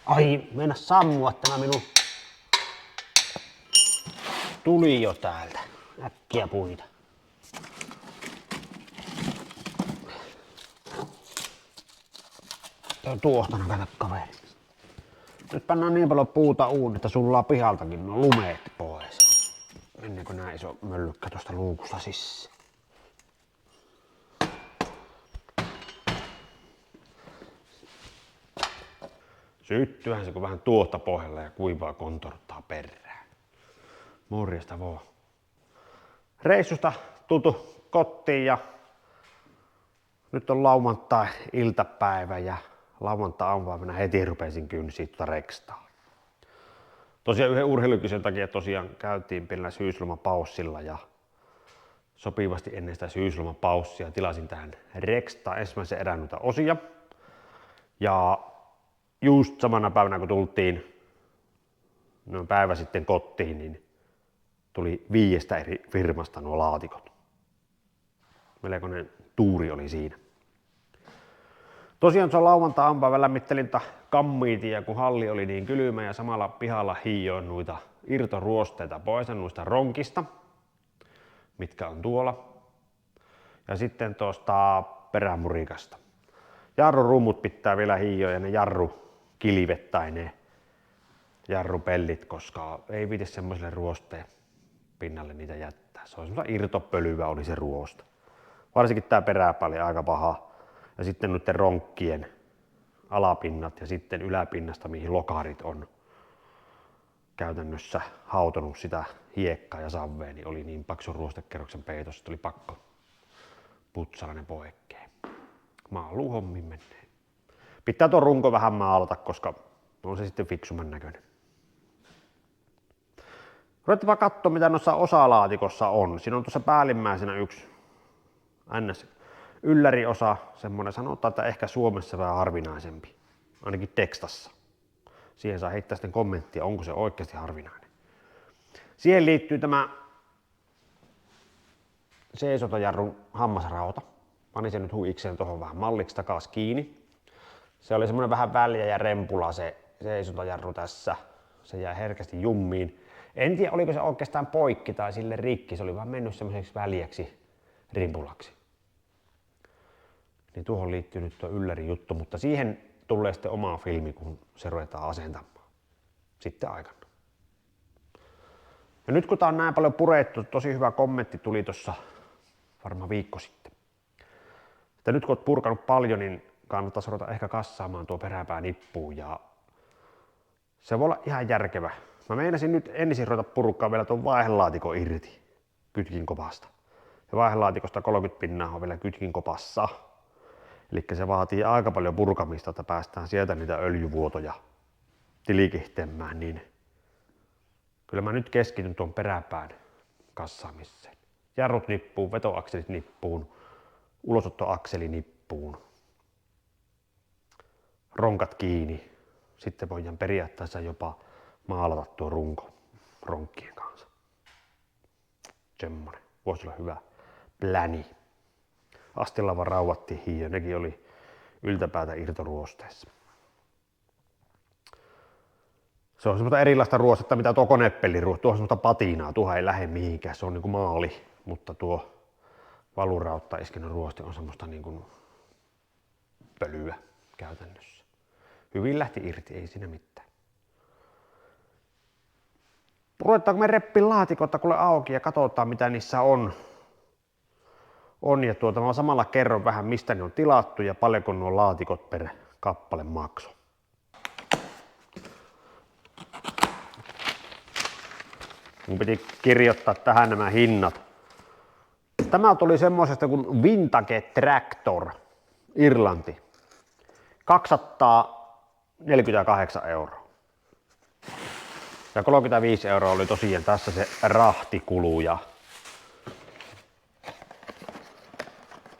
Ai, mennä sammua tämä minun tuli jo täältä. Äkkiä puita. Tuosta nakata kaveri. Nyt pannaan niin paljon puuta uuni, että sullaa pihaltakin nuo lumeet pois. Menneekö nää iso möllykkä tuosta luukusta sisään? Syttyyhän se kun vähän tuosta pohjalla ja kuivaa kontorttaa perään. Morjesta vaan. Reissusta tultu kotiin ja nyt on lauantai-iltapäivä ja lauantai-aamupäivänä heti rupesin kynsiä tuota rekstaa. Tosiaan yhden urheilukyselyn takia tosiaan käytiin pienellä syyslomapaussilla ja sopivasti ennen sitä syyslomapaussia tilasin tähän rekstaan ensimmäisen erän noita osia. Ja just samana päivänä kun tultiin noin päivä sitten kotiin, niin tuli 5 eri firmasta nuo laatikot. Melkoinen tuuri oli siinä. Tosiaan se on lauantai-aamupäivä lämmittelin kammiitia, kun halli oli niin kylmä ja samalla pihalla hiioin noita irtoruosteita pois noista ronkista, mitkä on tuolla. Ja sitten tuosta perämurikasta. Jarrurummut pitää vielä hiioa ja ne jarrukilvet tai ne jarrupellit, koska ei viiti semmoiselle ruosteen pinnalle niitä jättää. Se on semmoista irtopölyä oli se ruoste. Varsinkin tää peräpalli aika paha. Ja sitten noiden ronkkien alapinnat ja sitten yläpinnasta, mihin lokarit on käytännössä hautonut sitä hiekkaa ja savea, niin oli niin paksu ruostekerroksen peitos, että oli pakko putsalla ne poikkeen. Maaluuhommin menee. Pitää tuon runko vähän maalata, koska on se sitten fiksumman näköinen. Ruvetaan vaan katsoa, mitä noissa osalaatikossa on. Siinä on tuossa päällimmäisenä yksi ylläriosa, semmoinen sanotaan, että ehkä Suomessa vähän harvinaisempi, ainakin tekstassa. Siihen saa heittää sitten kommenttia, onko se oikeasti harvinainen. Siihen liittyy tämä seisotajarrun hammasrauta. Panin sen nyt huikseen tuohon vähän malliksi takas kiinni. Se oli semmoinen vähän väljä ja rempula se seisotajarru tässä. Se jäi herkästi jummiin. En tiedä, oliko se oikeastaan poikki tai sille rikki. Se oli vaan mennyt semmoiseksi väljäksi rimpulaksi. Niin tuohon liittyy nyt tuo ylläri juttu, mutta siihen tulee sitten oma filmi, kun se ruvetaan asentamaan. Sitten aikana. Ja nyt kun tää on näin paljon purettu, tosi hyvä kommentti tuli tuossa varmaan viikko sitten. Että nyt kun oot purkanut paljon, niin kannattaisi ruveta ehkä kassaamaan tuo peräpää nippuun ja se voi olla ihan järkevä. Mä meinasin nyt ensin ruveta purkaa vielä tuon vaihelaatikon irti kytkinkopasta. Ja vaihelaatikosta 30 pinnaa on vielä kytkinkopassa. Eli se vaatii aika paljon purkamista, että päästään sieltä niitä öljyvuotoja tilikihtemään, niin kyllä mä nyt keskityn tuon peräpään kassaamiseen. Jarrut nippuun, vetoakselit nippuun, ulosottoakseli nippuun, ronkat kiinni. Sitten voidaan periaatteessa jopa maalata tuo runko ronkkien kanssa. Semmonen, voisi olla hyvä pläni. Astilla vaan rauhattiin hiio, nekin oli yltäpäätä irtoruosteessa. Se on semmoista erilaista ruostetta, mitä tuo konepelliruoste, tuo on semmoista patinaa, tuohan ei lähde mihinkään, se on niinku maali, mutta tuo valurautta iskenut ruoste on semmoista niinku pölyä käytännössä. Hyvin lähti irti, ei siinä mitään. Ruvetaanko me reppiin laatikoita kuule auki ja katsotaan mitä niissä on. Ja mä samalla kerron vähän mistä ne on tilattu ja paljonko nuo laatikot per kappale maksoi. Mun piti kirjoittaa tähän nämä hinnat. Tämä tuli semmoisesta kuin Vintage Tractor Irlanti. 248 €. Ja 35 € oli tosiaan tässä se rahtikulu. Ja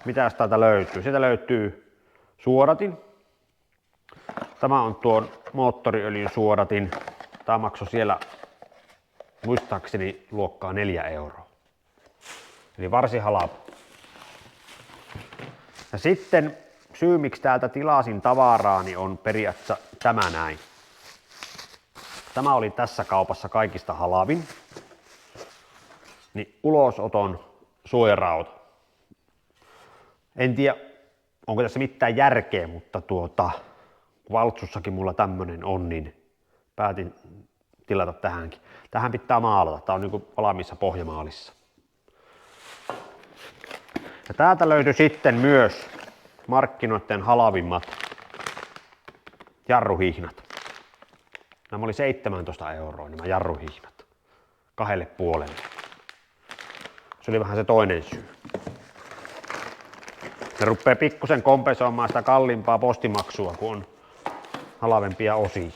mitäs täältä löytyy? Sieltä löytyy suodatin. Tämä on tuon moottoriöljyn suodatin. Tämä maksoi siellä muistaakseni luokkaa 4 €. Eli varsin halpa. Ja sitten syy miksi täältä tilasin tavaraa niin on periaatteessa tämä näin. Tämä oli tässä kaupassa kaikista halavin. Niin ulosoton suojarauta. En tiedä, onko tässä mitään järkeä, mutta Valtsussakin mulla tämmönen on, niin päätin tilata tähänkin. Tähän pitää maalata. Tää on niinku valmiissa pohjamaalissa. Ja täältä löytyi sitten myös markkinoiden halavimmat jarruhihnat. Nämä oli 17 € nämä jarruhihnat. 2,5. Se oli vähän se toinen syy. Ne rupeaa pikkusen kompensoimaan sitä kalliimpaa postimaksua, kun on halavempia osia.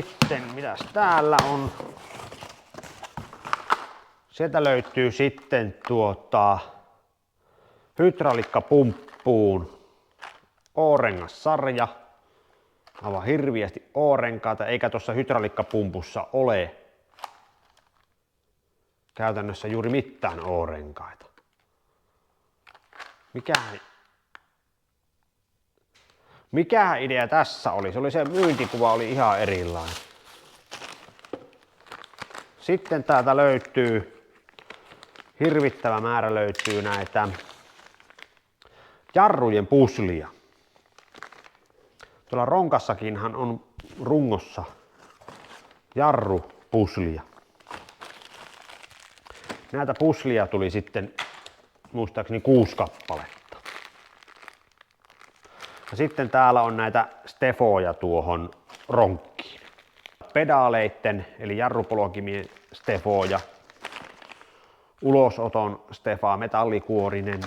Sitten mitäs täällä on? Sieltä löytyy sitten hydraulikkapumppuun O-rengassarja. Aivan hirviästi O-renkaita, eikä tuossa hydraulikkapumpussa ole käytännössä juuri mitään O-renkaita. Mikähän idea tässä oli? Se oli se myyntikuva oli ihan erilainen. Sitten täältä löytyy, hirvittävä määrä löytyy näitä jarrujen puslia. Tuolla Ronkassakinhan on rungossa jarrupuslia. Näitä puslia tuli sitten muistaakseni 6 kappaletta. Ja sitten täällä on näitä stefoja tuohon ronkkiin. Pedaaleitten eli jarrupolkimien stefoja. Ulosoton stefa, metallikuorinen.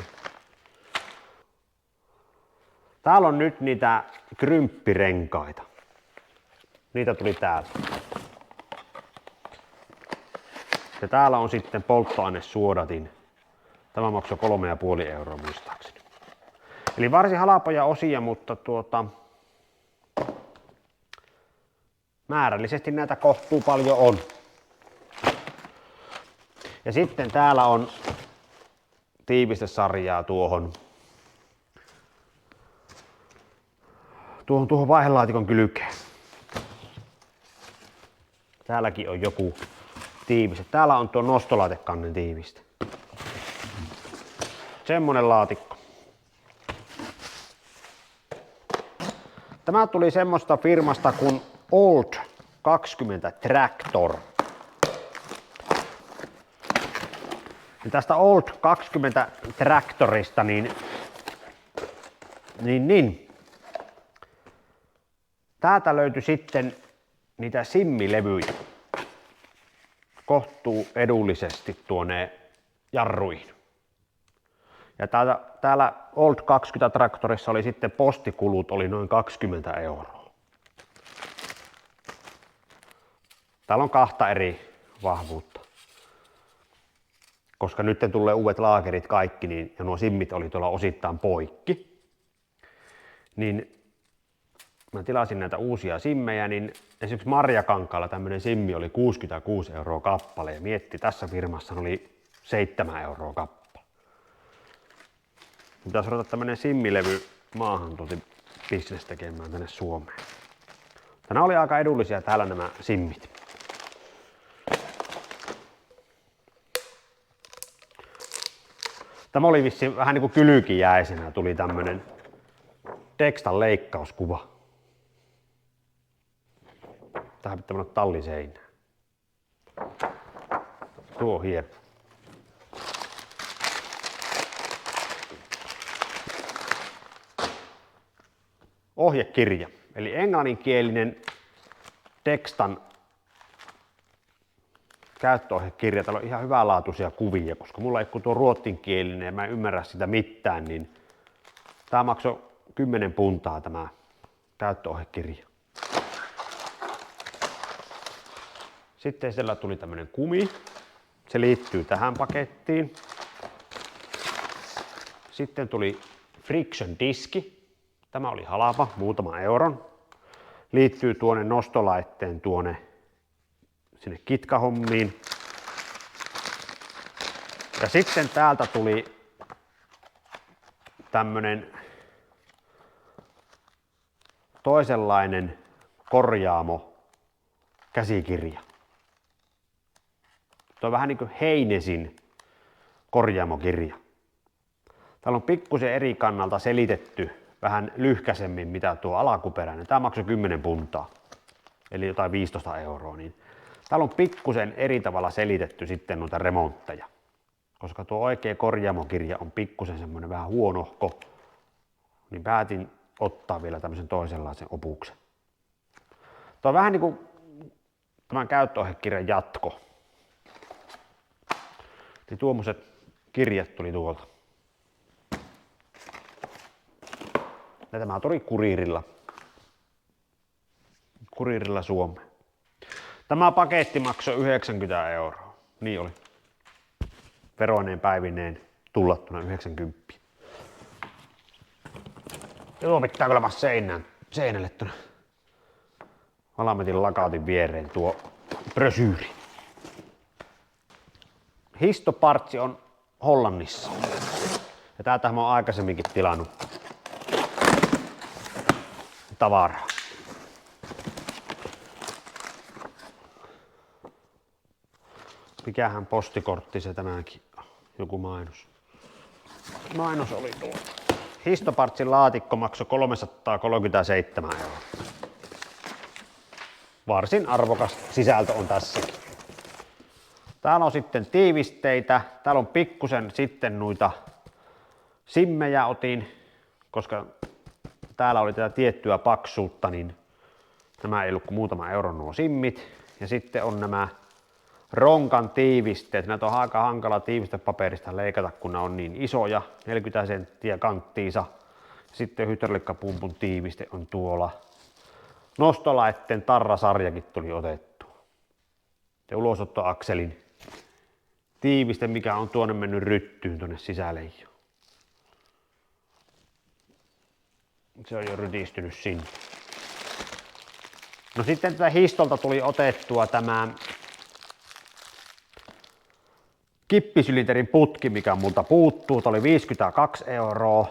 Täällä on nyt niitä krymppirenkaita. Niitä tuli täältä. Ja täällä on sitten polttoainesuodatin. Tämä maksoi 3,5 € muistaakseni. Eli varsin halpoja osia, mutta määrällisesti näitä kohtuu paljon on. Ja sitten täällä on tiivistesarjaa tuohon vaihelaatikon kylkeen. Täälläkin on joku tiiviste. Täällä on tuo nostolaitekannen tiiviste. Semmonen laatikko. Tämä tuli semmoista firmasta kuin Old 20 Tractor. Ja tästä Old 20 Tractorista niin täältä löytyi sitten niitä simmilevyjä kohtuu edullisesti tuonne jarruihin. Ja täällä Old 20 Traktorissa oli sitten postikulut oli noin 20 €. Täällä on 2 eri vahvuutta. Koska nyt tulee uudet laakerit kaikki niin, ja nuo simmit oli tuolla osittain poikki, niin mä tilasin näitä uusia simmejä, niin esimerkiksi Marjakankaalla tämmönen simmi oli 66 € kappale ja mietti, tässä firmassa oli 7 € kappale. Pitäisi ruveta tämmönen simmilevy maahantuonti-bisnes tekemään tänne Suomeen. Nämä oli aika edullisia täällä nämä simmit. Tämä oli vissiin vähän niinku kylkiäisenä tuli tämmönen Dextan leikkauskuva. Tähän pitää mennä talliseinään. Tuo on hieno. Ohjekirja, eli englanninkielinen Dextan käyttöohjekirja. Täällä on ihan hyvänlaatuisia kuvia, koska mulla ei kun tuo ruotsinkielinen ja mä en ymmärrä sitä mitään, niin tää maksoi 10 puntaa tämä käyttöohjekirja. Sitten siellä tuli tämmönen kumi. Se liittyy tähän pakettiin. Sitten tuli friction diski. Tämä oli halpa, muutama euron. Liittyy tuonne nostolaitteen sinne kitkahommiin. Ja sitten täältä tuli tämmönen toisenlainen korjaamo käsikirja. Tuo on vähän niin kuin Heinesin korjaamokirja. Täällä on pikkusen eri kannalta selitetty vähän lyhkäisemmin mitä tuo alkuperäinen. Tämä maksoi 10 puntaa, eli jotain 15 euroa. Niin täällä on pikkusen eri tavalla selitetty sitten noita remontteja. Koska tuo oikea korjaamokirja on pikkusen semmoinen vähän huonohko, niin päätin ottaa vielä tämmöisen toisenlaisen opuksen. Tuo on vähän niin kuin tämän käyttöohjekirjan jatko. Niin tuommoiset kirjat tuli tuolta. Ja tämä tuli Kuriirilla Suomeen. Tämä paketti maksoi 90 euroa. Niin oli. Veroineen päivineen tullattuna 90. Ja tuo pitää kyllä vaan seinälle tuonne Valametin lakaatin viereen tuo brösyyri. Histopartsi on Hollannissa. Ja täältä mä oon aikaisemminkin tilannut tavaraa. Mikähän postikortti se tämänkin on? Joku mainos. Mainos oli tuo. Histopartsin laatikko maksoi 337 euroa. Varsin arvokas sisältö on tässäkin. Täällä on sitten tiivisteitä. Täällä on pikkusen sitten noita simmejä otin, koska täällä oli tätä tiettyä paksuutta, niin nämä ei ollut kuin muutama euron nuo simmit. Ja sitten on nämä ronkan tiivisteet. Näitä on aika hankala tiivistepaperista leikata, kun ne on niin isoja, 40 senttiä kanttiinsa. Sitten hydraulikkapumpun tiiviste on tuolla. Nostolaitteen tarrasarjakin tuli otettu. Ja ulosottoakselin tiiviste, mikä on tuonne mennyt ryttyyn tuonne sisälle jo. Se on jo rytistynyt sinne. No sitten tätä histolta tuli otettua tämä kippisylinterin putki, mikä multa puuttuu. Tämä oli 52 euroa.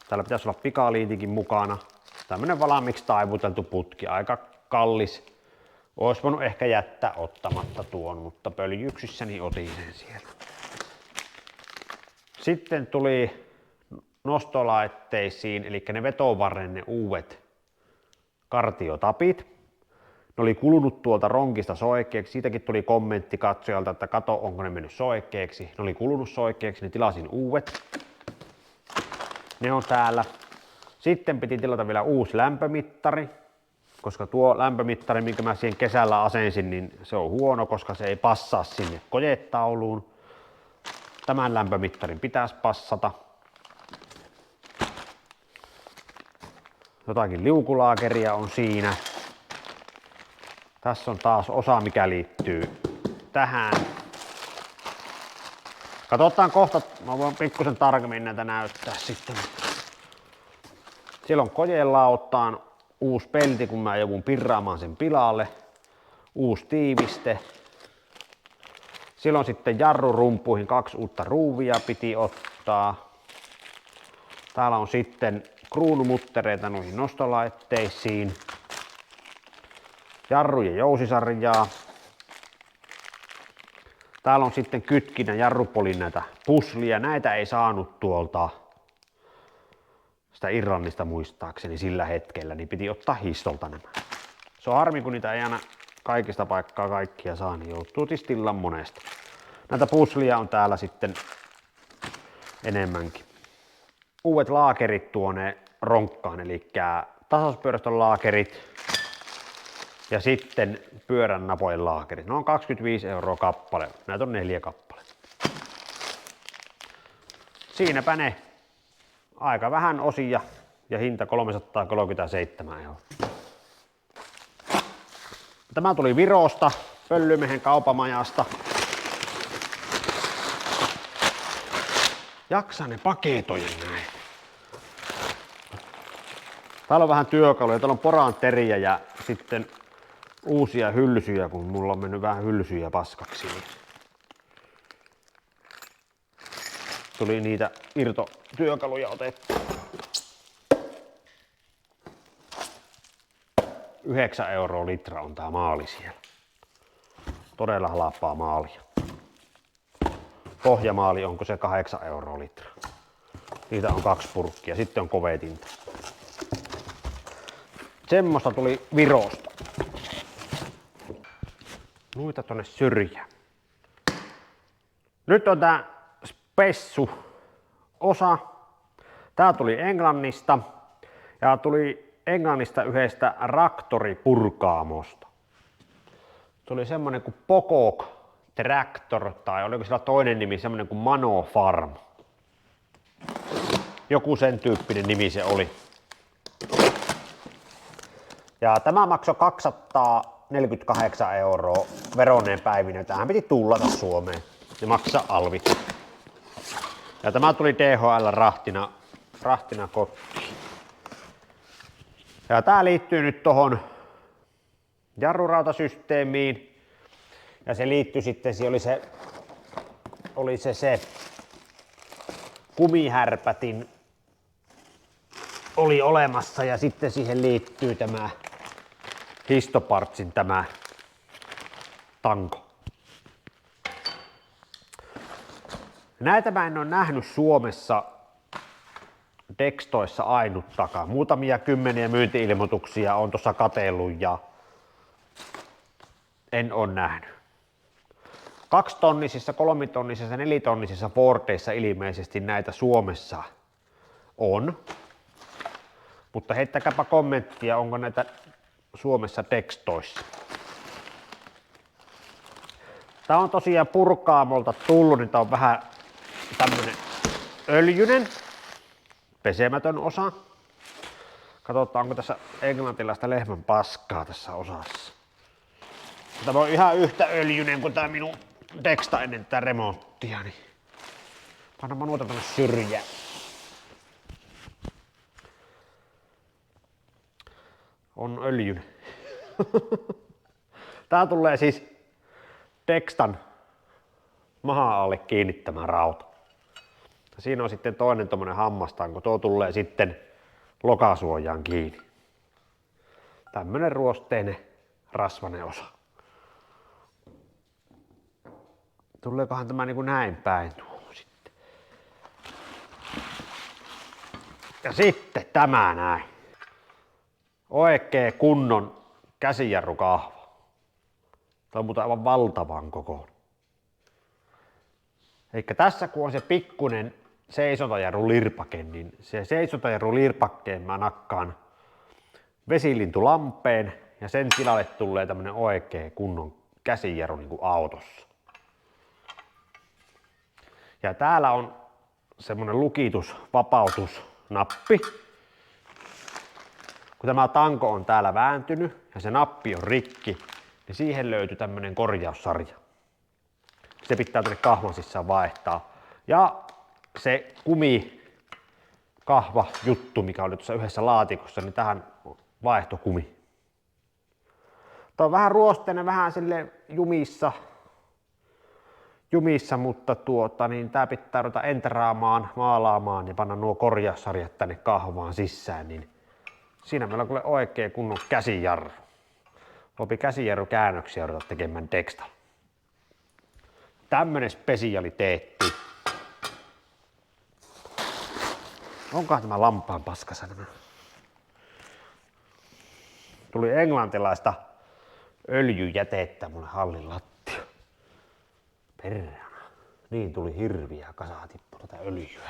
Täällä pitäisi olla pikaliitikin mukana. Tämmönen valmiiksi taivuteltu putki, aika kallis. Ois voinut ehkä jättää ottamatta tuon, mutta pöljyksissäni otin sen sieltä. Sitten tuli nostolaitteisiin, eli ne vetovarren ne uudet kartiotapit. Ne oli kulunut tuolta ronkista soikeeksi. Siitäkin tuli kommentti katsojalta, että kato onko ne mennyt soikeeksi. Ne oli kulunut soikeeksi, niin tilasin uudet. Ne on täällä. Sitten piti tilata vielä uusi lämpömittari, koska tuo lämpömittari, minkä mä siihen kesällä asensin, niin se on huono, koska se ei passaa sinne kojetauluun. Tämän lämpömittarin pitäisi passata. Jotakin liukulaakeria on siinä. Tässä on taas osa, mikä liittyy tähän. Katsotaan kohta, mä voin pikkusen tarkemmin näitä näyttää sitten. Siellä on kojelauttaan uusi pelti, kun mä joudun pirraamaan sen pilalle. Uusi tiiviste. Siellä on sitten jarrurumpuihin 2 uutta ruuvia piti ottaa. Täällä on sitten kruunumuttereita noihin nostolaitteisiin. Jarru- ja jousisarjaa. Täällä on sitten kytkinä jarrupolin näitä puslia. Näitä ei saanut tuolta sitä Irlannista muistaakseni sillä hetkellä, niin piti ottaa histolta nämä. Se on harmi, kun niitä ei aina kaikista paikkaa kaikkia saa, niin joutuu tistillaan monesta. Näitä puslia on täällä sitten enemmänkin. Uudet laakerit tuonne ronkkaan, eli tasauspyörästön laakerit ja sitten pyörän napojen laakerit. Ne on 25 euroa kappale. Näitä on 4 kappaletta. Siinäpä ne. Aika vähän osia ja hinta 337 euroa. Tämä tuli Virosta, Pöllymehen kaupamajasta. Jaksaa ne paketojen näin. Täällä on vähän työkaluja, täällä on poranteriä ja sitten uusia hylsyjä, kun mulla on mennyt vähän hylsyjä paskaksi. Niin tuli niitä irtotyökaluja otettua. 9 € litra on tää maali siellä. Todella halpaa maalia. Pohjamaali onko se 8 € litra. Niitä on 2 purkkia, sitten on kovetinta. Semmosta tuli Virosta. Noita tonne syrjään. Nyt on tää spessu osa. Tää tuli Englannista ja tuli Englannista yhdestä traktoripurkaamosta. Tuli semmonen kuin Pokok Tractor tai oliko sillä toinen nimi, semmonen kuin Mano Farm. Joku sen tyyppinen nimi se oli. Ja tämä maksoi 248 € veroneen päivinä. Tähän piti tullata Suomeen ja maksaa alvit. Ja tämä tuli DHL rahtina kotiin. Ja tää liittyy nyt tohon jarrurautasysteemiin. Ja se liittyy sitten, oli se kumihärpätin oli olemassa ja sitten siihen liittyy tämä Histopartsin tämä tanko. Näitä mä en ole nähnyt Suomessa Dextoissa ainuttakaan. Muutamia kymmeniä myynti-ilmoituksia on tuossa katsellut ja en ole nähnyt. 2-tonnisissa, 3-tonnisissa, 4-tonnisissa Fordeissa ilmeisesti näitä Suomessa on. Mutta heittäkääpä kommenttia, onko näitä Suomessa Dextoissa. Tää on tosiaan purkaamolta tullut, niin tää on vähän tämmönen öljyinen, pesemätön osa. Katsotaan, onko tässä englantilaista lehmän paskaa tässä osassa. Tämä on ihan yhtä öljyinen kuin tää minun Dexta ennen tätä remonttia, niin pannaan manuota tonne syrjään. On öljyinen. Tää tulee siis Dextan mahan alle kiinnittämä rauta. Siinä on sitten toinen tommonen hammastanko, tuo tulee sitten lokasuojaan kiinni. Tämmönen ruosteinen rasvainen osa. Tuleekohan tämä niinku näin päin tuohon sitten. Ja sitten tämä näin. Oikee kunnon käsijarrukahva. Tämä on muuten aivan valtavan kokoinen. Eikä tässä kun on se pikkunen seisontajarru lirpake, niin se seisontajarru lirpakkeen mä nakkaan vesilintulampeen ja sen tilalle tulee tämmönen oikee kunnon käsijarru niin kuin autossa. Ja täällä on semmonen vapautusnappi. Kun tämä tanko on täällä vääntynyt ja se nappi on rikki, niin siihen löytyy tämmönen korjaussarja. Se pitää tuonne kahvan sisään vaihtaa. Ja se kahva juttu, mikä oli tuossa yhdessä laatikossa, niin tähän vaihtokumi. Tämä on vähän ruosteinen, vähän sille jumissa, mutta niin tää pitää ruveta enteraamaan, maalaamaan ja panna nuo korjaussarjat tänne kahvaan sisään, niin siinä meillä on kyllä oikein kunnon käsijarru. Voipi käsijarrukäännöksiä ruveta tekemään Dextalla. Tämmönen spesialiteetti. Onkohan tämä lampaan paskassa nämä? Tuli englantilaista öljyjätettä mulle hallin lattia. Perhana. Niin tuli hirviä kasaa tippu tätä öljyä.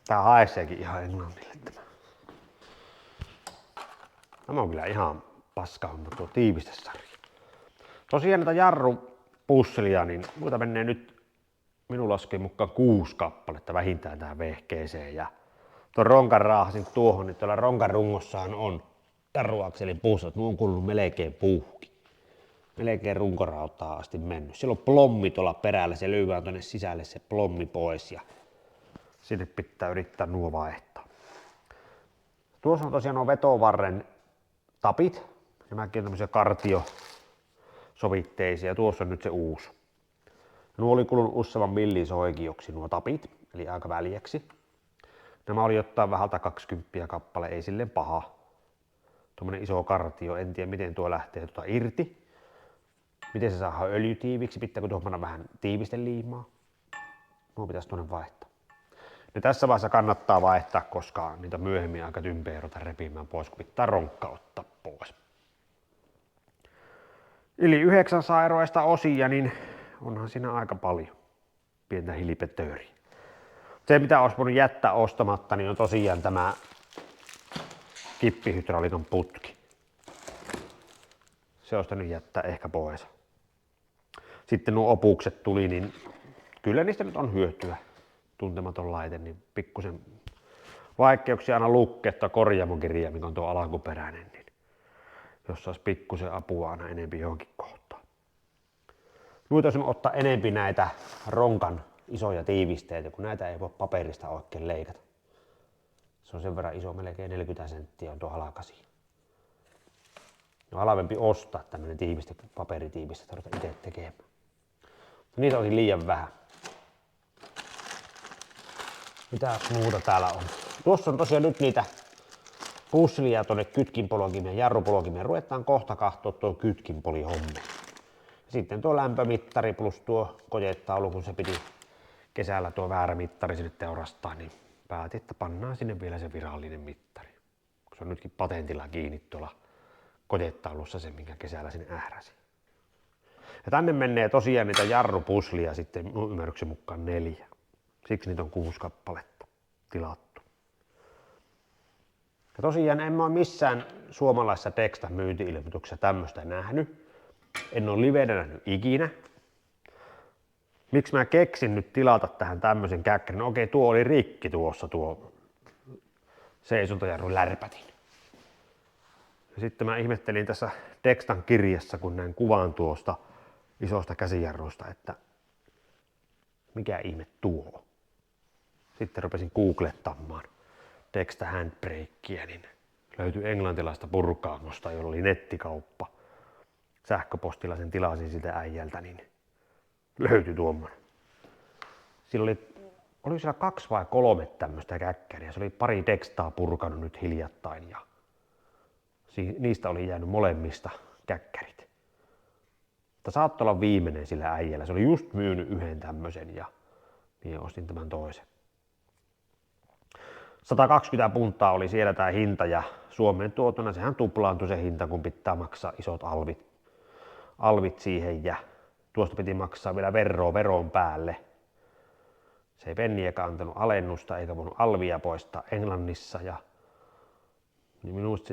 Tää haisseekin ihan englannille tämä. Tämä on kyllä ihan paskahomma tuo tiivistesarja. Tosiaan näitä jarrupusselia, niin muuta menee nyt minun laskujen mukaan 6 kappaletta vähintään tähän vehkeeseen. Ja tuon ronkan raahasin tuohon, niin tuolla ronkan rungossahan on jarruakselin puustot. Nuo on kuulunut melkein puuhkin. Melkein runkorautaa asti mennyt. Siellä on plommi tuolla perällä, se lyydään tuonne sisälle se plommi pois ja sinne pitää yrittää nuo vaihtaa. Tuossa on tosiaan nuo vetovarren tapit. Nämäkin on tämmöisiä kartiosovitteisia. Tuossa on nyt se uusi. Nuo oli kulunut useamman millin soikioksi nuo tapit, eli aika väljäksi. Nämä oli jotain vähältä 20 kappale, ei silleen paha. Tuommoinen iso kartio, en tiedä miten tuo lähtee irti. Miten se saadaan öljytiiviksi, pitääkö tuohon panna vähän tiivisteliimaa. Nuo pitäisi tuonne vaihtaa. Ja tässä vaiheessa kannattaa vaihtaa, koska niitä myöhemmin aika tympejä ruveta repimään pois, kun pitää ronkka ottaa pois. Yli 9 sairoista osia, niin onhan siinä aika paljon pientä hilipetööriä. Se mitä olisi voinut jättää ostamatta, niin on tosiaan tämä kippihydraulikan putki. Se olisi nyt jättää ehkä pois. Sitten nuo opukset tuli, niin kyllä niistä nyt on hyötyä. Tuntematon laite, niin pikkusen vaikeuksia aina lukea tuo korjaamokirja, mikä on tuo alkuperäinen, niin jos saisi pikkusen apua aina enempi johonkin kohtaan. Nyt jos ottaa enempi näitä ronkan isoja tiivisteitä, kun näitä ei voi paperista oikein leikata. Se on sen verran iso, melkein 40 senttiä on tuo halkasi. No halvempi ostaa tämmönen tiiviste, paperitiiviste, että ruveta itse tekemään. Niitä oli liian vähän. Mitä muuta täällä on? Tuossa on tosiaan nyt niitä puslia tuonne kytkinpolkimeen, jarrupolkimeen. Ruvetaan kohta katsoa tuo kytkinpolihommi. Sitten tuo lämpömittari plus tuo kojetaulu, kun se piti kesällä tuo väärä mittari sinne teurastaa, niin päätin, että pannaan sinne vielä se virallinen mittari. Se on nytkin patentilla kiinni tuolla kojetaulussa se, minkä kesällä sinne ähräsi. Ja tänne menee tosiaan niitä jarrupuslia sitten mun ymmärryksen mukaan 4. Siksi niitä on 6 kappaletta tilattu. Ja tosiaan en mä ole missään suomalaisessa Dextan myynti-ilmoituksessa tämmöistä nähnyt. En ole livenä nähnyt ikinä. Miksi mä keksin nyt tilata tähän tämmöisen käkkärin? No okei, tuo oli rikki tuossa tuo seisontajarrun lärpätin. Ja sitten mä ihmettelin tässä Dextan kirjassa, kun näin kuvan tuosta isosta käsijarrusta, että mikä ihme tuo. Sitten rupesin googlettamaan Dexta handbrakea, niin löytyi englantilaista purkaamosta, jolla oli nettikauppa. Sähköpostilla sen tilasin siltä äijältä, niin löytyi tuommoinen. Sillä oli siellä 2 vai 3 tämmöistä käkkäriä. Se oli pari Dextaa purkanut nyt hiljattain ja niistä oli jäänyt molemmista käkkärit. Mutta saattoi olla viimeinen sillä äijällä. Se oli just myynyt yhden tämmöisen ja niin ostin tämän toisen. 120 puntaa oli siellä tämä hinta ja Suomeen tuotuna sehän tuplaantui se hinta, kun pitää maksaa isot alvit siihen ja tuosta piti maksaa vielä veron päälle. Se ei penniäkään antanut alennusta eikä voinut alvia poistaa Englannissa ja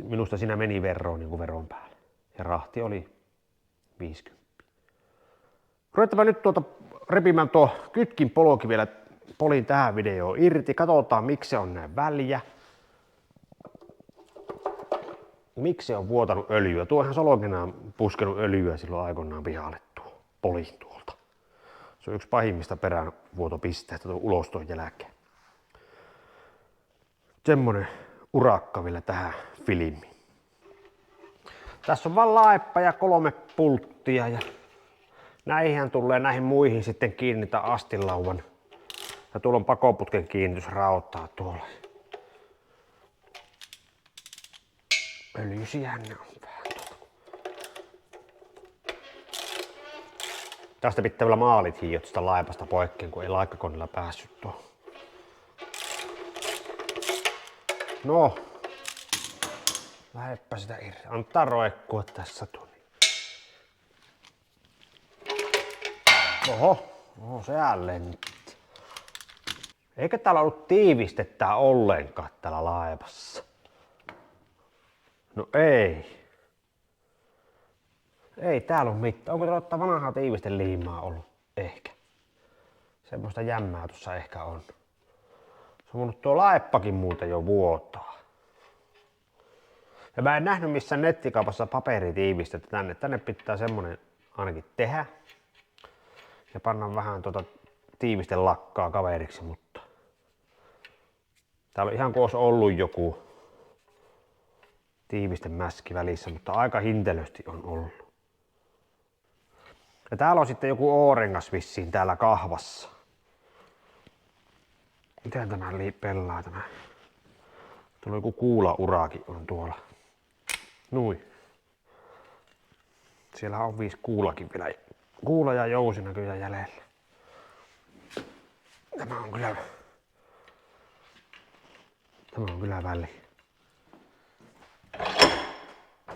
minusta siinä meni veron päälle ja rahti oli 50. Ruvetaan nyt repimään tuo kytkinpolki vielä polin tähän videoon irti. Katsotaan miksi se on näin väljä. Miksi se on vuotanut öljyä? Tuo ihan solkenaan puskenut öljyä silloin aikoinaan pihalle tuo polin tuolta. Se on yksi pahimmista peräänvuotopisteistä tuon uloston jälkeen. Semmonen urakka vielä tähän filmiin. Tässä on vaan laippa ja 3 pulttia ja näihin muihin sitten kiinnitä astinlauvan. Ja tuolla on pakoputken kiinnitysrautaa tuolla. Öljysiä ne on vähän tuolla. Tästä pitää vielä maalit hiiot sitä laipasta poikkeen, kun ei laikkakoneella päässyt tuohon. No, lähdepä sitä irti. Antaa roikkua tässä tuli. Oho, se lentti. Eikä täällä ollut tiivistettä ollenkaan täällä laivassa. No ei. Ei täällä ole mitään. Onko täällä vanhaa tiivisteliimaa ollut? Ehkä. Semmoista jämmää tuossa ehkä on. Se on voinut tuo laippakin muuten jo vuotaa. Ja mä en nähnyt missään nettikaupassa paperitiivistettä tänne. Tänne pitää semmonen ainakin tehdä. Ja panna vähän tiivistelakkaa kaveriksi, mutta täällä on ihan kuin olisi ollut joku tiivistemäski välissä, mutta aika hintelösti on ollut. Ja täällä on sitten joku O-rengas vissiin täällä kahvassa. Miten tämä pelaa tämä? Tuolla joku kuulaurakin on tuolla. Nui. Siellä on 5 kuulakin vielä. Kuula ja jousi näköjään jäljellä. Tämä on kyllä väli.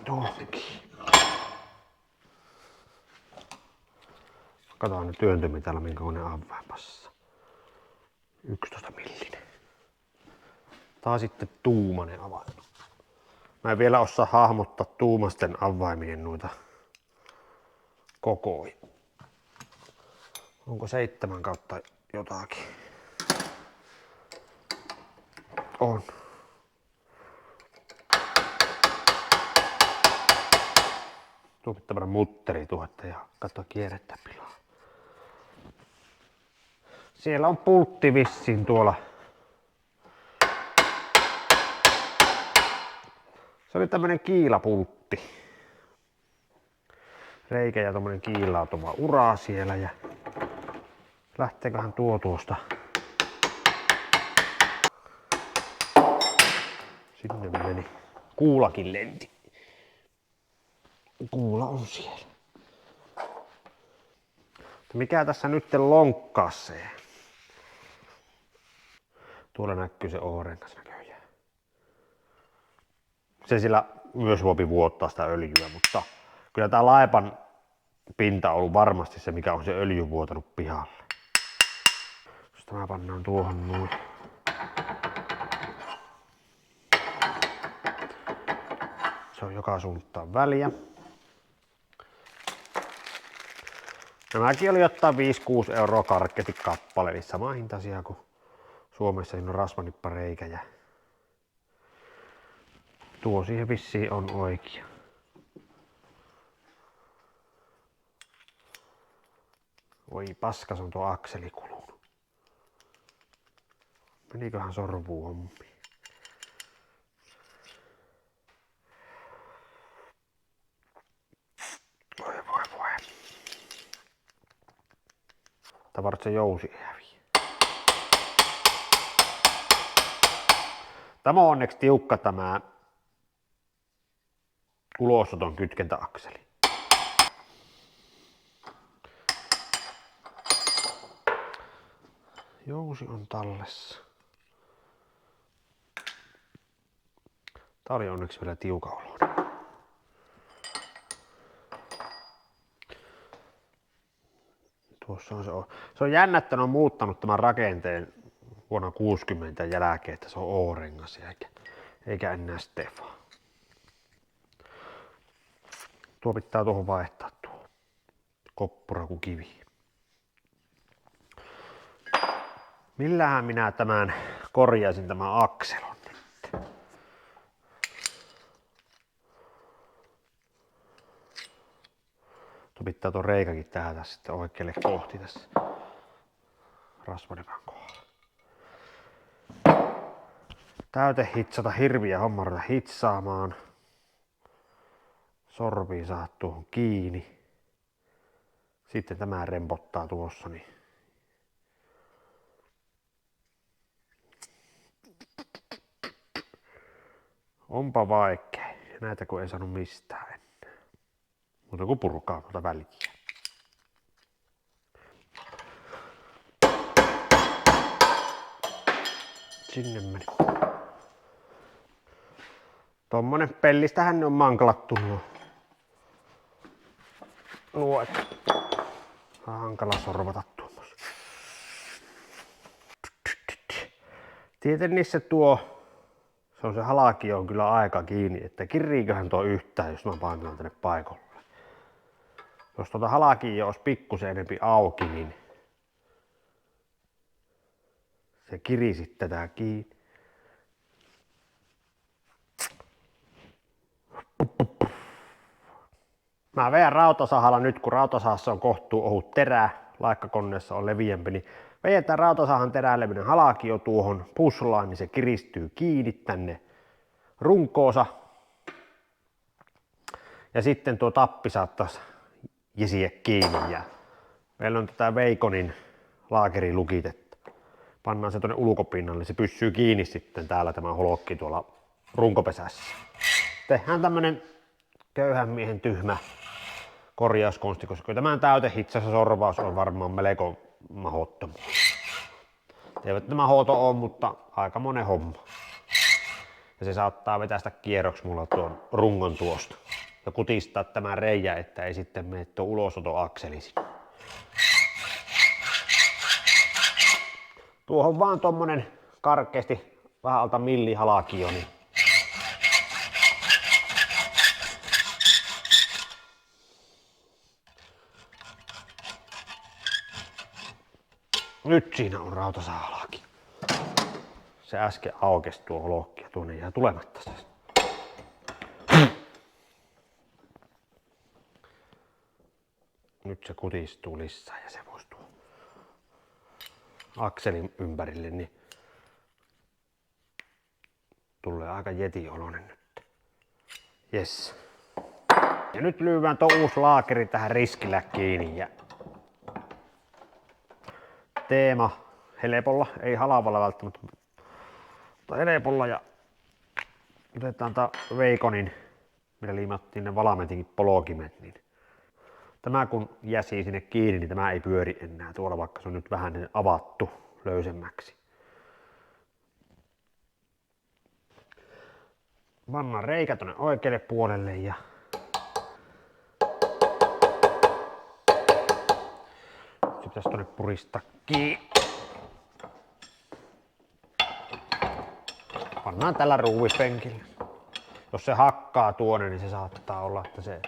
Tuokin. Katsotaan ne työntömi täällä, minkä on ne avaimassa. 11 millinen. Tää on sitten tuumainen avain. Mä en vielä osaa hahmottaa tuumasten avaimien noita kokoja. Onko 7 kautta jotakin? On. Tuokin tämmönen mutteri tuotta ja katso kierrettä pilaa. Siellä on pultti vissiin tuolla. Se oli tämmönen kiilapultti. Reikä ja tommonen kiilautuva ura siellä ja lähteeköhän tuo tuosta. Sinne meni. Kuulakin lenti. Kuula on siellä. Mikä tässä nyt lonkkaasee? Tuolla näkyy se O-rengas näköjään. Se sillä myös voi vuottaa sitä öljyä, mutta kyllä tää laipan pinta on ollut varmasti se, mikä on se öljy vuotanut pihalle. Jos tämä pannaan tuohon noin. Se on joka suuntaan väliä. Nämäkin oli ottaa 5-6 € karkketi kappale, eli sama hintaisia kuin Suomessa. Siinä on rasvanippareikä ja tuo siihen vissiin on oikea. Voi paskas on tuo akseli kulunut. Meniköhän sorvuu hommiin? Voi. Tavarat se jousi häviää. Tämä on onneksi tiukka tämä ulosoton kytkentäakseli. Jousi on tallessa. Tää oli onneksi vielä tiukan oloinen. Tuossa on se on jännä, että ne on muuttanut tämän rakenteen vuonna 60 jälkeen, että se on O-rengas eikä enää Stefa. Tuo pitää tuohon vaihtaa tuo koppurakukivi. Millähän minä tämän korjaisin tämän akselon nyt? Tuo pitää tuo reikäkin tähdä sitten oikealle kohti tässä rasvanikan kohdalla. Täyte hitsata hirviä homma ruveta hitsaamaan. Sorvii saa tuohon kiinni. Sitten tämä rempottaa tuossa. Niin onpa vaikea. Näitä kun ei saanut mistään ennen. Mutta kun purkaa tuota väliä. Sinne meni. Tommonen pellistähän ne on manklattu nuo, että hankala sorvata tuommoista. Tietenkin se se halaki on kyllä aika kiinni, että kiriiköhän tuo yhtään, jos mä painan tänne paikalle. Jos tuota halakia olisi pikkusen enempi auki, niin se kirisi tätä kiinni. Mä vedän rautasahalla nyt, kun rautasahassa on kohtuu ohut terä, laikkakoneessa on leviämpi, niin vedetään rautasahan terälevinen halakio tuohon puslaan, niin se kiristyy kiinni tänne runkoosa. Ja sitten tuo tappi saattaisi jesiä kiinni. Ja meillä on tätä Veikonin laakeri lukitettu. Pannaan se tuonne ulkopinnalle, niin se pysyy kiinni sitten täällä tämä holokki tuolla runkopesässä. Tehdään tämmönen köyhän miehen tyhmä korjauskonsti, koska tämän täytehitsassa sorvaus on varmaan melko mahdottomuus. Eivät nämä hoito on, mutta aika monen homma. Ja se saattaa vetästä kierroksi mulla tuon rungon tuosta ja kutistaa tämän reijä, että ei sitten mene tuo ulosotoakseli sinne. Tuohon vaan tommonen karkeasti vähän alta millihalakio, niin nyt siinä on rautasaalaakin. Se äsken aukesi tuo holokki ja tuonne jää tulematta se. Nyt se kutistuu lisää ja se voisi tuo akselin ympärille, niin tulee aika jetioloinen nyt. Yes. Ja nyt lyövään tuo uusi laakeri tähän riskillä kiinni ja teema helpolla, ei halavalla välttämättä, mutta helpolla ja otetaan tää Veikonin, millä liimattiin ne valamentinkin polokimet, niin tämä kun jäsii sinne kiinni, niin tämä ei pyöri enää tuolla, vaikka se on nyt vähän avattu löysemmäksi. Pannaan reikä tonne oikealle puolelle ja se pitäisi tonne puristaa kiinni. Pannaan tällä ruuvispenkillä. Jos se hakkaa tuonne, niin se saattaa olla, että se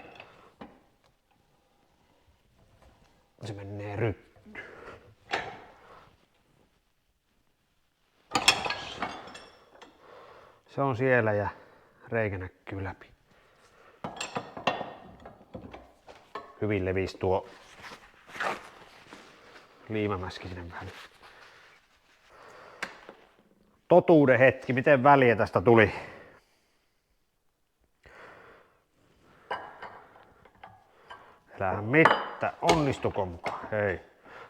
menee ryttyyn. Se on siellä ja reikä näkyy läpi. Hyvin levisi tuo liimamäski sinne väliin. Totuuden hetki, miten väliä tästä tuli. Älähän mitään, onnistuko mukaan? Hei.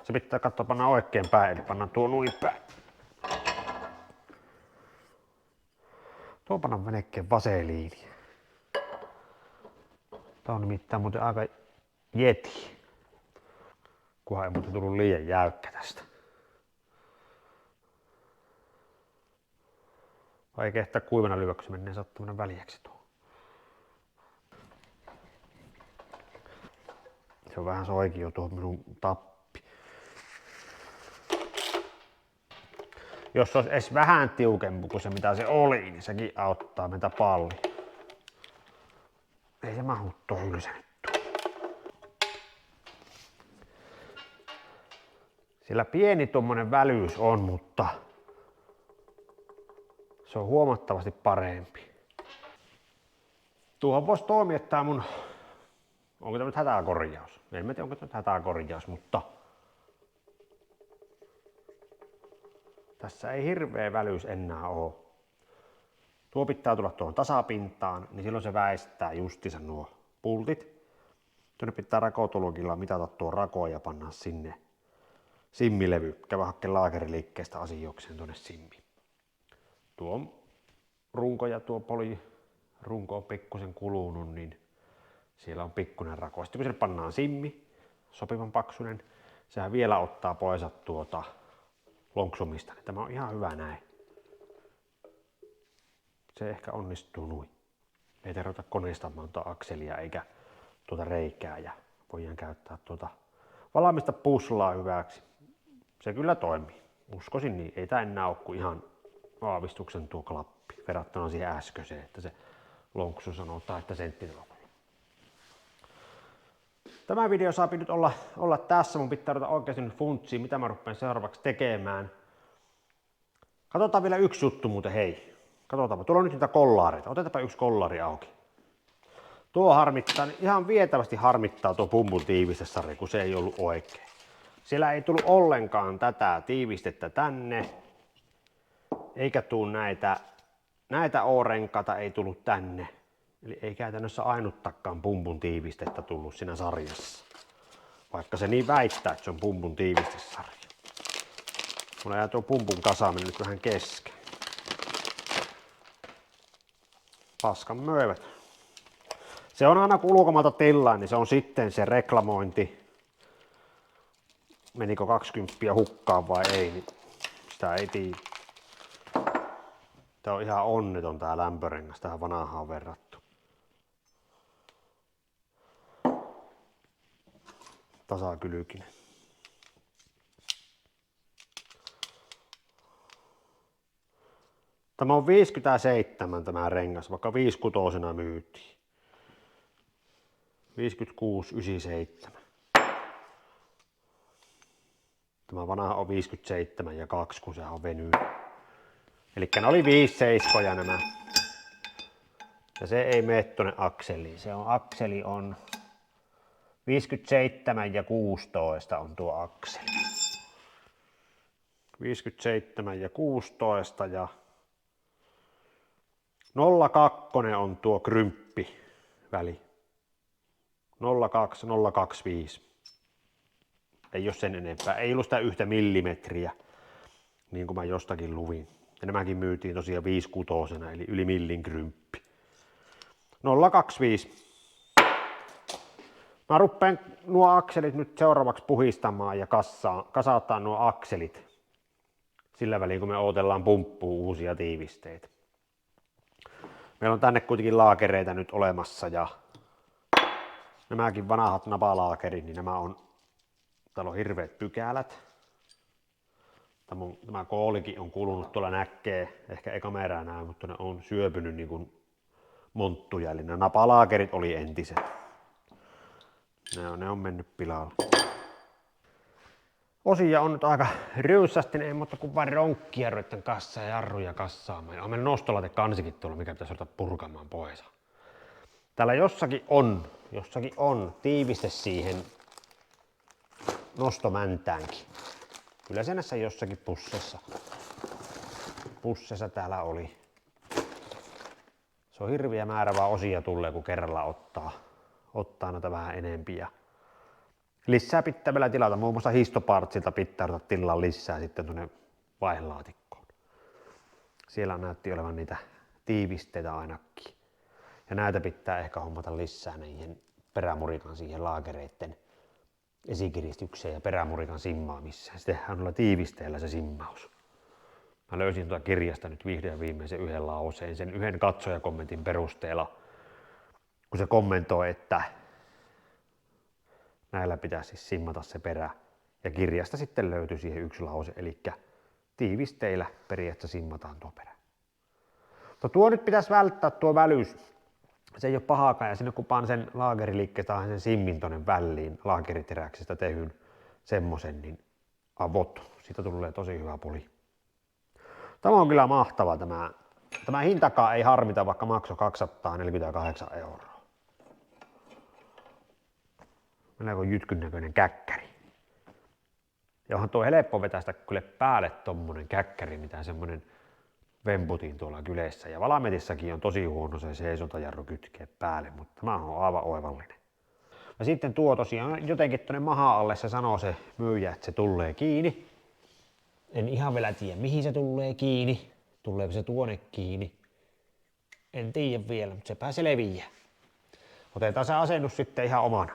Se pitää katsoa panna oikein päin, eli pannaan tuo noin päin. Tuo pannaan venekkeen vaseliini. Tää on nimittäin muuten aika jeti. Kunhan ei muuten tullut liian jäykkä tästä. Vai kehtaa kuivana lyödä, kun se menee sattumana väljäksi tuo. Se on vähän soikin jo tuo minun tappi. Jos se olisi edes vähän tiukempi kuin se mitä se oli, niin sekin auttaa meitä paljon. Ei se mahdu tuo hylsänyt. Sillä pieni tuommoinen välyys on, mutta se on huomattavasti parempi. Tuohon voisi toimia tää mun, onko tämä nyt hätäkorjaus? En tiedä onko tämä nyt hätäkorjaus, mutta tässä ei hirveä välyys enää ole. Tuo pitää tulla tuohon tasapintaan, niin silloin se väistää justiinsa nuo pultit. Tuonne pitää rakotologilla mitata tuo rako ja panna sinne simmilevy. Käydä hakkeen laakeriliikkeestä asioikseen tuonne simmiin. Tuo runko ja tuo runko on pikkusen kulunut, niin siellä on pikkuinen rako. Sitten kun sinne pannaan simmi, sopivan paksunen, sehän vielä ottaa pois tuota lonksumista. Tämä on ihan hyvä näin. Se ehkä onnistuu noin. Ei tarvita koneistamaan tuota akselia eikä tuota reikää ja voidaan käyttää tuota valmista puslaa hyväksi. Se kyllä toimii. Uskoisin niin. Ei tää enää ole kuin ihan aavistuksen tuo klappi verrattuna siihen äskeiseen, että se lonksu sanotaan, että senttitolkulla. Tämä video saa nyt olla tässä. Mun pitää ruveta oikeasti nyt funtsiin, mitä mä rupean seuraavaksi tekemään. Katsotaan vielä yksi juttu muuten, hei. Katsotaanpa, tuolla on nyt niitä kollareita. Otetaanpa yksi kollari auki. Tuo harmittaa, ihan vietävästi harmittaa tuo pumpun tiivistesarja, kun se ei ollut oikein. Siellä ei tullut ollenkaan tätä tiivistettä tänne. Eikä tuu näitä O-renkaita ei tullut tänne. Eli ei käytännössä ainuttakaan pumpun tiivistettä tullut siinä sarjassa. Vaikka se niin väittää, että se on pumpun tiivistesarja. Mulla jää tuo pumpun kasaaminen nyt vähän kesken. Paskan möivät. Se on aina kun ulkomailta tillaan, niin se on sitten se reklamointi. Menikö 20 hukkaan vai ei, niin sitä ei tiedä. Tää on ihan onneton tää lämpörengas tähän vanhaan verrattu. Tasakylkinen. Tämä on 57 tämä rengas, vaikka 56 myytiin. 56,97. Tämä vanha on 57 ja 2, kun se on venynyt. Elikkä ne oli 5,7 nämä. Ja se ei mene tuonne akseliin. Se on, akseli on 57 ja 16 on tuo akseli. 57 ja 16 ja 02 on tuo krymppi väli. 02, 025. Ei ole sen enempää. Ei ollut sitä 1 millimetriä, niin kuin mä jostakin luvin. Ja nämäkin myytiin tosiaan 5,6, eli yli millin krymppi. 025. Mä ruppeen nuo akselit nyt seuraavaksi puhistamaan ja kasataan nuo akselit. Sillä väliin kun me odotellaan pumppuun uusia tiivisteitä. Meillä on tänne kuitenkin laakereita nyt olemassa ja nämäkin vanhat napalaakerit, niin nämä on, täällä on hirveät pykälät. Tämä koolikin on kulunut tuolla näkee, ehkä ei kameraa näy, mutta ne on syöpynyt niin kuin monttuja, eli nämä napalaakerit oli entiset. Ne on mennyt pilalle. Osia on nyt aika ryysästi, ei mutta kun vain ronkkierroiden kanssa ja jarruja kassaamaan. On meillä nostolaite kansikin tuolla, mikä pitäisi ruveta purkamaan pois. Täällä jossakin on tiiviste siihen nostomäntäänkin. Kyllä se näissä jossakin pussessa täällä oli. Se on hirviä määrä vaan osia tulee, kun kerralla ottaa noita vähän enempiä. Lisää pitää vielä tilata, muun muassa Histopartsilta pitää ruveta tilaa lisää sitten tuonne vaihelaatikkoon. Siellä näytti olevan niitä tiivisteitä ainakin. Ja näitä pitää ehkä hommata lisää niihin perämurikan siihen laakereiden esikiristykseen ja perämurikan simmaamiseen. Se tehdään noilla tiivisteillä se simmaus. Mä löysin tuota kirjasta nyt vihdoin viimeisen yhden lauseen, sen yhden katsojakommentin perusteella, kun se kommentoi, että näillä pitää siis simmata se perä. Ja kirjasta sitten löytyi siihen yksi lause, eli tiivisteillä periaatteessa simmataan tuo perä. Mutta tuo nyt pitäisi välttää tuo välyys. Se ei ole pahakaan, ja sinne kun paan sen laageriliikkeestä sen simmin tonne väliin laageriteräksestä tehyn semmosen, niin avot. Siitä tulee tosi hyvä puli. Tämä on kyllä mahtava tämä. Tämä hintakaan ei harmita, vaikka maksoi 248 €. Melko jytkyn näköinen käkkäri. Ja onhan tuo helppo vetästä kyllä päälle tommonen käkkäri, mitä semmonen vemputin tuolla kyleissä. Ja Valametissakin on tosi huono se seisontajarru kytkeä päälle, mutta tämä on aivan oivallinen. Ja sitten tuo tosiaan jotenkin tuonne mahan alle se sanoo se myyjä, että se tulee kiinni. En ihan vielä tiedä mihin se tulee kiinni. Tuleeko se tuonne kiinni? En tiedä vielä, mutta sepä se leviää. Otetaan se asennus sitten ihan omana.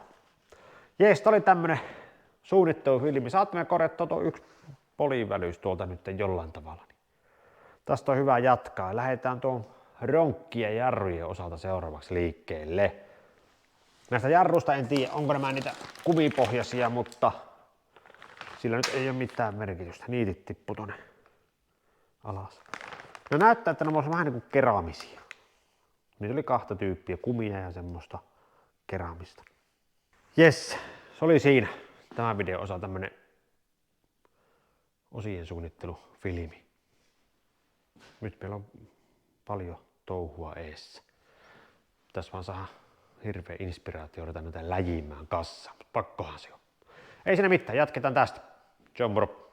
Jees, tää oli tämmönen suunnittelufilmi. Saatte me korjattua tuo yksi polivälyys tuolta nyt jollain tavalla. Tästä on hyvä jatkaa. Lähdetään tuon ronkkien ja jarrujen osalta seuraavaksi liikkeelle. Näistä jarruista en tiedä, onko nämä niitä kuvipohjaisia, mutta sillä nyt ei ole mitään merkitystä. Niitit tippu tonne alas. No näyttää, että ne on vähän niin kuin keraamisia. Niitä oli kahta tyyppiä, kumia ja semmoista keraamista. Jes, se oli siinä. Tämä video osa tämmönen osien suunnittelufilmi. Nyt meillä on paljon touhua eessä. Tässä vaan saa hirveä inspiraatio ruveta näitä läjimään kassaan, mutta pakkohan se on. Ei siinä mitään, jatketaan tästä. John Moro.